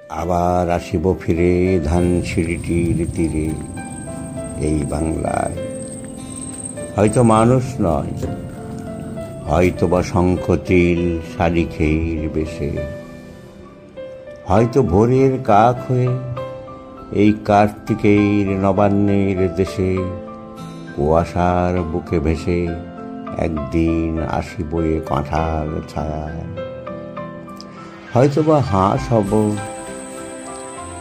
আবার আসিব ফিরে ধানসিঁড়িটির তীরে এই বাংলায়। হয়তো মানুষ নয়, হয়তো বা শঙ্খচিল শালিখের বেশে, হয়তো ভোরের কাক হয়ে এই কার্তিকের নবান্নের দেশে কুয়াশার বুকে ভেসে একদিন আসিব এ কাঁঠাল ছায়ায়। হয়তো বা হাঁস হব,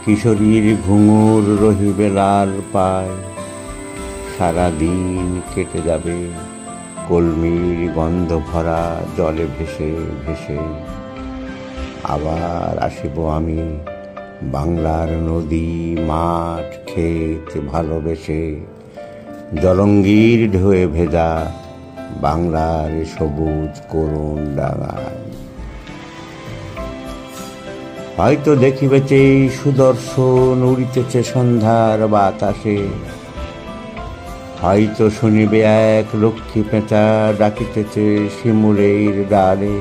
কিশোরীর ঘুঙুর রহিবে লাল পায়, সারাদিন কেটে যাবে কলমির গন্ধ ভরা জলে ভেসে ভেসে। আবার আসিব আমি বাংলার নদী মাঠ ক্ষেত ভালোবেসে, জলঙ্গির ঢেউয়ে ভেজা বাংলার সবুজ করুণ ডাঙায়। হয়তো দেখিবেছে সুদর্শন উড়িতেছে সন্ধ্যার বাতাসে, হয়তো শুনিবে এক লক্ষ্মী পেঁচা ডাকিতেছে শিমুলের ডালে,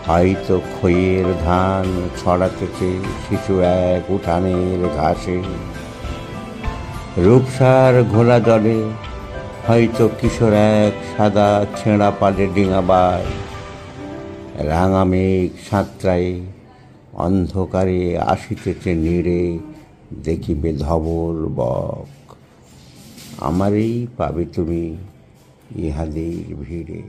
হয়তো খইয়ের ধান ছড়াতেছে শিশু এক উঠানের ঘাসে। রূপসার ঘোলা জলে হয়তো কিশোর এক সাদা ছেঁড়া পালে ডিঙাবায়, রাঙা মেঘ সাঁতরায়ে অন্ধকারে আসিতেছে নীড়ে দেখিবে ধবল বক। আমারই পাবে তুমি ইহাদের ভিড়ে।